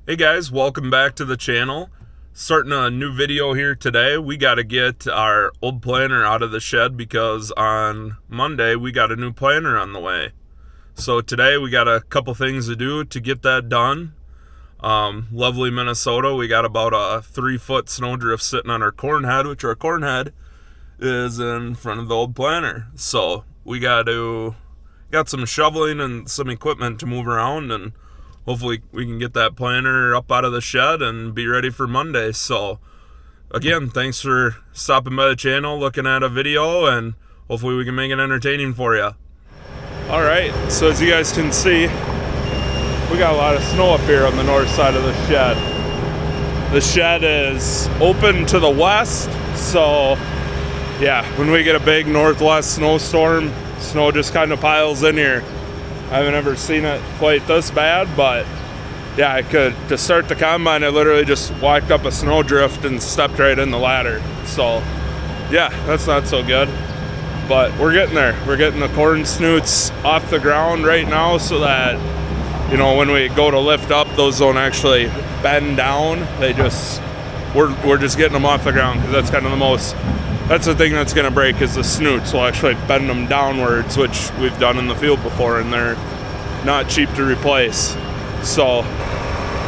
Hey guys, welcome back to the channel. Starting a new video here today. We got to get our old planter out of the shed because on Monday we got a new planter on the way. So today we got a couple things to do to get that done. Lovely Minnesota, we got about a 3-foot snowdrift sitting on our corn head, which our corn head is in front of the old planter. So we got some shoveling and some equipment to move around, and hopefully we can get that planter up out of the shed and be ready for Monday. So again, thanks for stopping by the channel, looking at a video, and hopefully we can make it entertaining for you. All right, so as you guys can see, we got a lot of snow up here on the north side of the shed. The shed is open to the west, so yeah, when we get a big northwest snowstorm, snow just kind of piles in here. I haven't ever seen it quite this bad, but yeah, to start the combine, I literally just walked up a snowdrift and stepped right in the ladder. So yeah, that's not so good, but we're getting there. We're getting the corn snoots off the ground right now so that, you know, when we go to lift up, those don't actually bend down. We're just getting them off the ground, because that's kind of that's the thing that's going to break, is the snoots will actually bend them downwards, which we've done in the field before, and they're not cheap to replace. So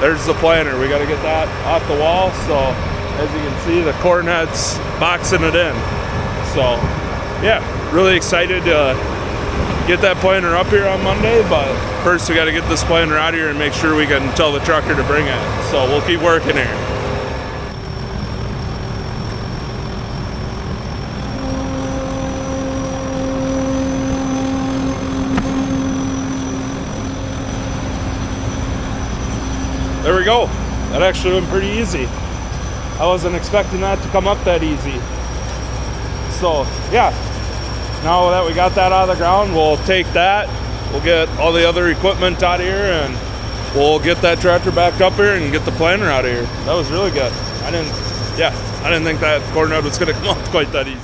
there's the planter. We got to get that off the wall. So as you can see, the corn head's boxing it in. So yeah, really excited to get that planter up here on Monday, but first we got to get this planter out of here and make sure we can tell the trucker to bring it. So we'll keep working here. There we go. That actually went pretty easy. I wasn't expecting that to come up that easy. So yeah, now that we got that out of the ground, we'll take that, we'll get all the other equipment out of here, and we'll get that tractor back up here and get the planter out of here. That was really good. I didn't think that corn head was gonna come up quite that easy.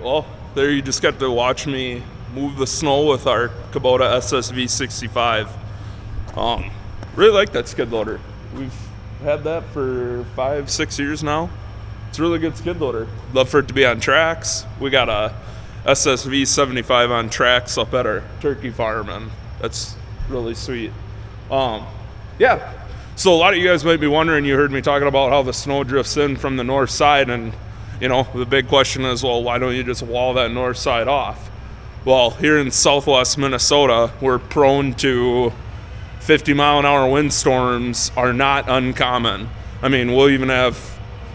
Well, there you just got to watch me move the snow with our Kubota SSV 65. Really like that skid loader. We've had that for 5-6 years now. It's a really good skid loader. Love for it to be on tracks. We got a SSV 75 on tracks up at our turkey farm, and that's really sweet. Yeah, so a lot of you guys might be wondering, you heard me talking about how the snow drifts in from the north side, and you know, the big question is, well, why don't you just wall that north side off? Well, here in southwest Minnesota, we're prone to 50-mile-an-hour windstorms are not uncommon. I mean, we'll even have,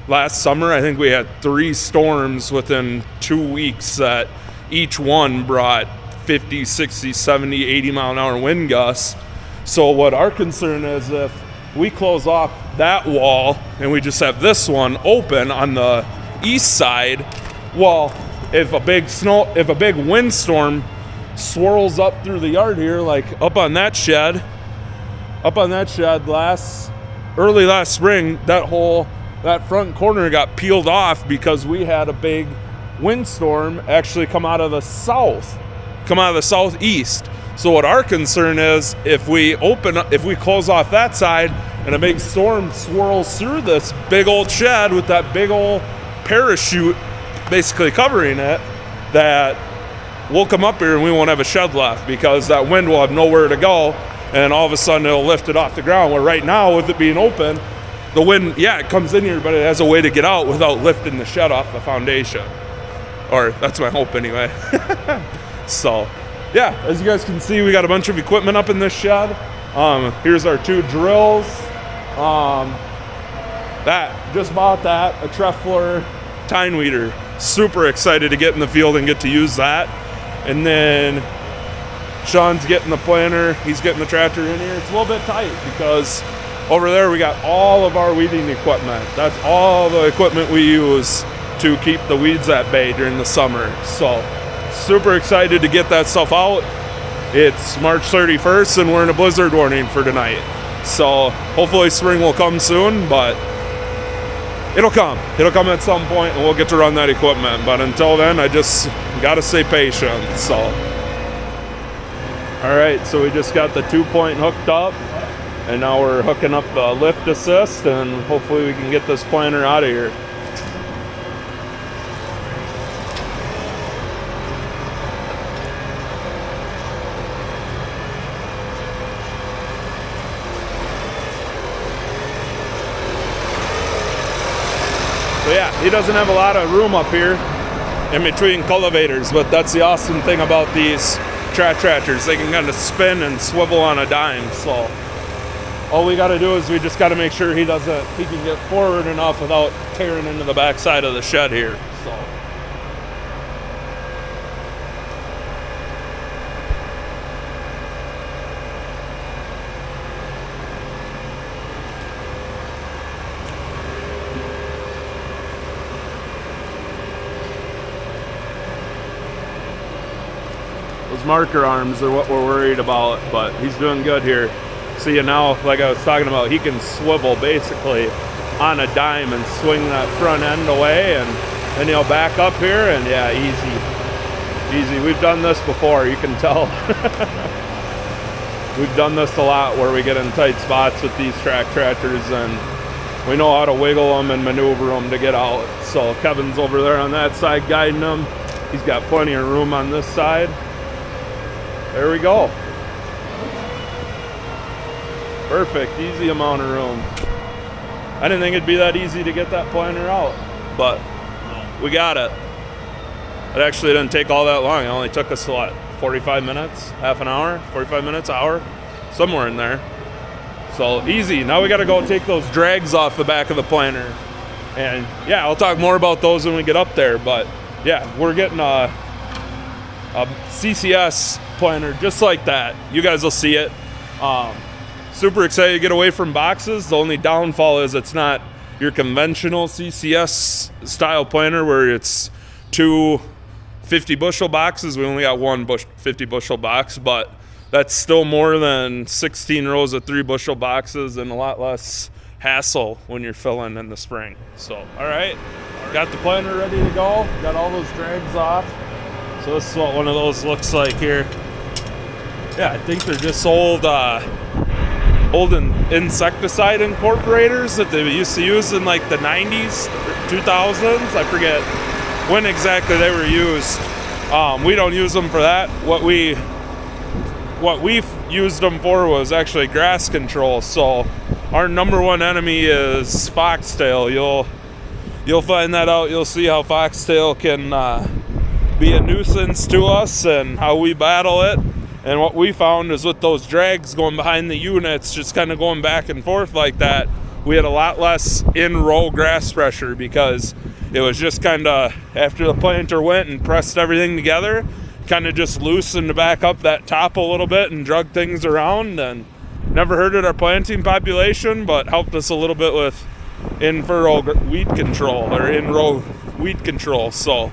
last summer, I think we had 3 storms within 2 weeks that each one brought 50, 60, 70, 80-mile-an-hour wind gusts. So what our concern is, if we close off that wall and we just have this one open on the east side, well, if a big windstorm swirls up through the yard here, like up on that shed early last spring, that front corner got peeled off because we had a big windstorm actually come out of the southeast. So what our concern is, if we close off that side and a big storm swirls through this big old shed with that big old parachute basically covering it, that we'll come up here and we won't have a shed left, because that wind will have nowhere to go. and all of a sudden it'll lift it off the ground. Where right now, with it being open, the wind, yeah, it comes in here, but it has a way to get out without lifting the shed off the foundation. Or that's my hope anyway. So, yeah, as you guys can see, we got a bunch of equipment up in this shed. Here's our 2 drills. Just bought that, a Trefler tine weeder. Super excited to get in the field and get to use that. And then Sean's getting the planter. He's getting the tractor in here. It's a little bit tight because over there we got all of our weeding equipment. That's all the equipment we use to keep the weeds at bay during the summer. So super excited to get that stuff out. It's March 31st and we're in a blizzard warning for tonight. So hopefully spring will come soon, but it'll come. It'll come at some point and we'll get to run that equipment. But until then, I just gotta stay patient. So, all right, so we just got the 2-point hooked up. And now we're hooking up the lift assist, and hopefully we can get this planter out of here. So yeah, he doesn't have a lot of room up here in between cultivators, but that's the awesome thing about these tractors. They can kind of spin and swivel on a dime, so all we got to do is we just got to make sure he can get forward enough without tearing into the back side of the shed here. So. Those marker arms are what we're worried about, but he's doing good here. See, now, like I was talking about, he can swivel basically on a dime and swing that front end away, and then he'll back up here, and yeah, easy. We've done this before, you can tell. We've done this a lot where we get in tight spots with these tractors, and we know how to wiggle them and maneuver them to get out. So Kevin's over there on that side guiding them. He's got plenty of room on this side. There we go. Perfect, easy amount of room. I didn't think it'd be that easy to get that planter out, but we got it. It actually didn't take all that long. It only took us, 45 minutes, half an hour, 45 minutes, hour, somewhere in there. So easy. Now we got to go take those drags off the back of the planter. And yeah, I'll talk more about those when we get up there, but yeah, we're getting a CCS planter just like that. You guys will see it. Super excited to get away from boxes. The only downfall is it's not your conventional CCS style planter where it's 2 50 bushel boxes. We only got one 50 bushel box, but that's still more than 16 rows of 3 bushel boxes and a lot less hassle when you're filling in the spring. So, all right, got the planter ready to go. Got all those drags off. So this is what one of those looks like here. Yeah, I think they're just old insecticide incorporators that they used to use in like the 90s, 2000s. I forget when exactly they were used. We don't use them for that. What we've used them for was actually grass control. So our number one enemy is foxtail. You'll find that out. You'll see how foxtail can be a nuisance to us and how we battle it. And what we found is with those drags going behind the units, just kind of going back and forth like that, we had a lot less in-row grass pressure because it was just kind of, after the planter went and pressed everything together, kind of just loosened back up that top a little bit and drug things around, and never hurted our planting population, but helped us a little bit with in-furrow weed control or in-row weed control. So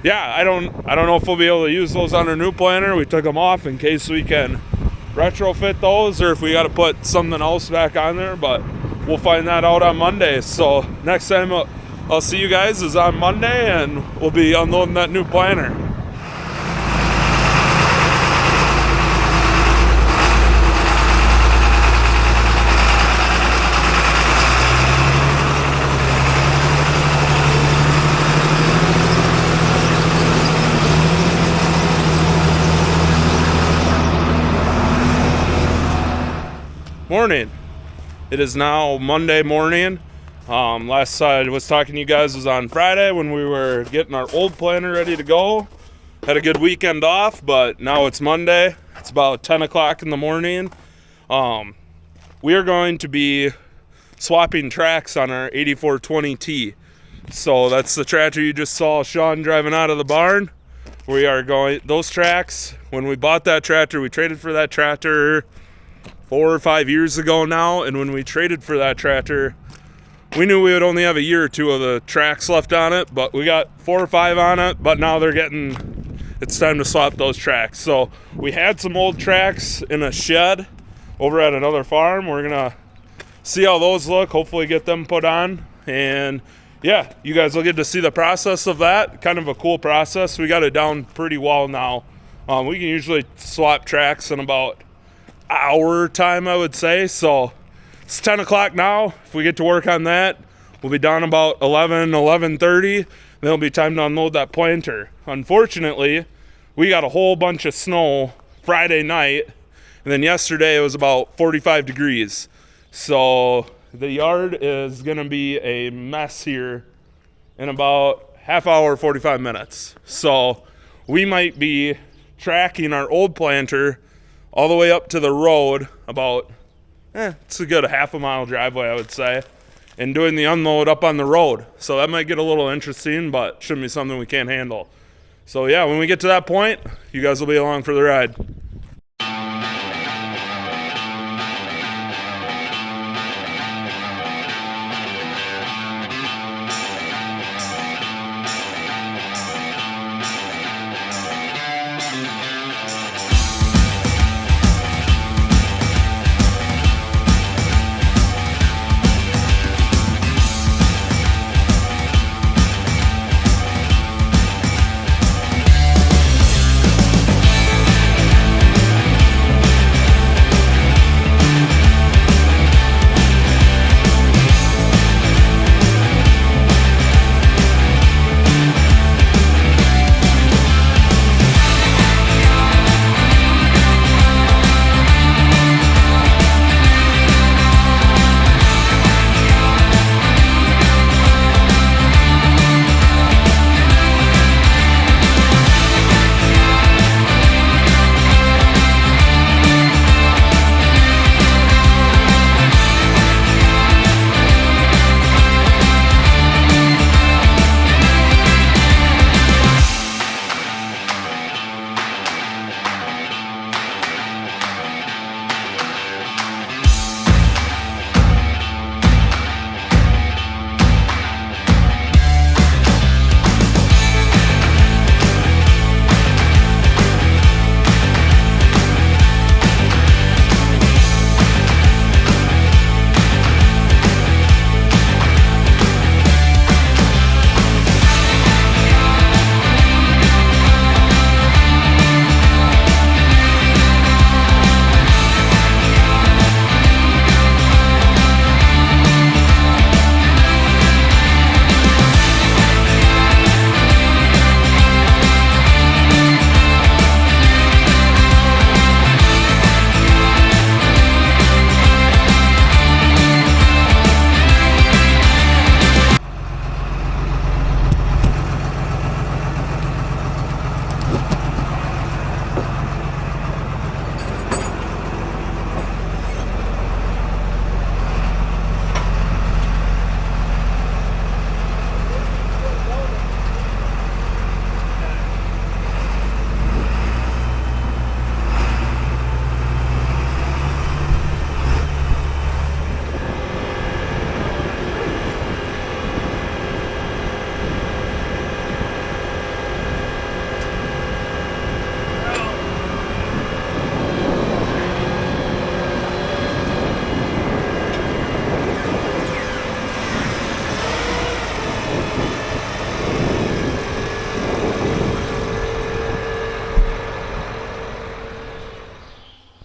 yeah, I don't know if we'll be able to use those on our new planter. We took them off in case we can retrofit those or if we got to put something else back on there, but we'll find that out on Monday. So next time I'll see you guys is on Monday, and we'll be unloading that new planter. Morning. It is now Monday morning. Last I was talking to you guys was on Friday when we were getting our old planter ready to go. Had a good weekend off, but now it's Monday. It's about 10 o'clock in the morning. We are going to be swapping tracks on our 8420T. So that's the tractor you just saw Sean driving out of the barn. We are going, those tracks, when we bought that tractor, we traded for that tractor 4 or 5 years ago now, and when we traded for that tractor, we knew we would only have a year or two of the tracks left on it, but we got 4 or 5 on it, but now it's time to swap those tracks. So we had some old tracks in a shed over at another farm. We're gonna see how those look, hopefully get them put on, and yeah, you guys will get to see the process of that. Kind of a cool process. We got it down pretty well now. We can usually swap tracks in about hour time, I would say. So it's 10 o'clock now. If we get to work on that, we'll be done about 11:30. Then it'll be time to unload that planter. Unfortunately, we got a whole bunch of snow Friday night, and then yesterday it was about 45 degrees. So the yard is gonna be a mess here in about half hour, 45 minutes. So we might be tracking our old planter all the way up to the road, about it's a good half a mile driveway, I would say, and doing the unload up on the road. So that might get a little interesting, but shouldn't be something we can't handle. So yeah, when we get to that point, you guys will be along for the ride.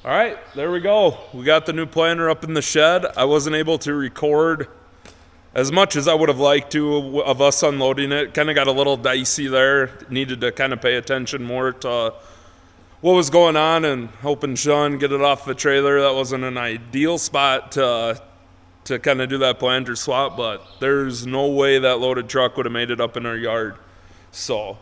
All right, there we go. We got the new planter up in the shed. I wasn't able to record as much as I would have liked to of us unloading it. Kind of got a little dicey there. Needed to kind of pay attention more to what was going on and helping Sean get it off the trailer. That wasn't an ideal spot to kind of do that planter swap, but there's no way that loaded truck would have made it up in our yard. So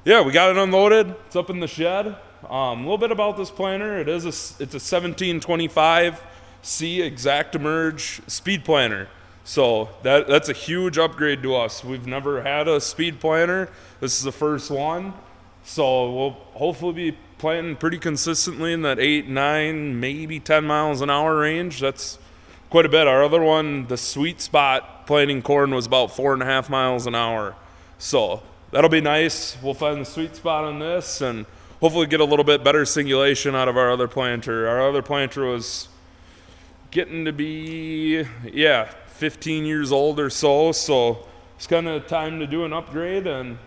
yeah, we got it unloaded. It's up in the shed. A little bit about this planter. It's a 1725C ExactEmerge speed planter. So that's a huge upgrade to us. We've never had a speed planter. This is the first one. So we'll hopefully be planting pretty consistently in that 8, 9, maybe 10 miles an hour range. That's quite a bit. Our other one, the sweet spot planting corn, was about 4.5 miles an hour. So that'll be nice. We'll find the sweet spot on this and hopefully get a little bit better singulation out of our other planter. Our other planter was getting to be, 15 years old or so. So it's kind of time to do an upgrade. And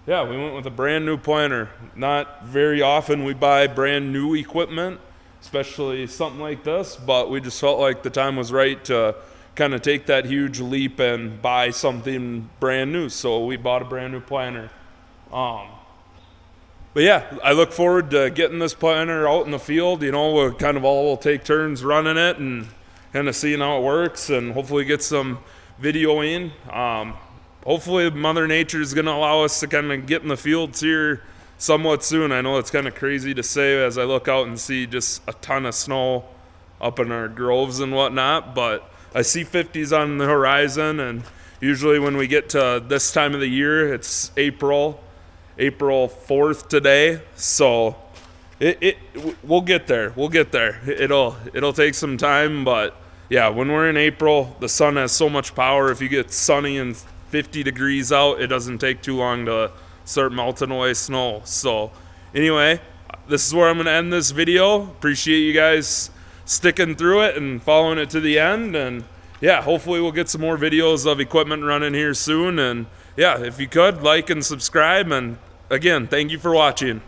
yeah, we went with a brand new planter. Not very often we buy brand new equipment, especially something like this, but we just felt like the time was right to kind of take that huge leap and buy something brand new. So we bought a brand new planter. But yeah, I look forward to getting this planter out in the field. You know, we'll kind of all take turns running it and kind of seeing how it works, and hopefully get some video in. Hopefully Mother Nature is going to allow us to kind of get in the fields here somewhat soon. I know it's kind of crazy to say as I look out and see just a ton of snow up in our groves and whatnot, but I see 50s on the horizon, and usually when we get to this time of the year, it's April 4th today, so we'll get there. It'll take some time, but yeah, when we're in April, the sun has so much power. If you get sunny and 50 degrees out, it doesn't take too long to start melting away snow. So anyway, this is where I'm going to end this video. Appreciate you guys sticking through it and following it to the end. And yeah, hopefully we'll get some more videos of equipment running here soon. And yeah, if you could, like and subscribe. And again, thank you for watching.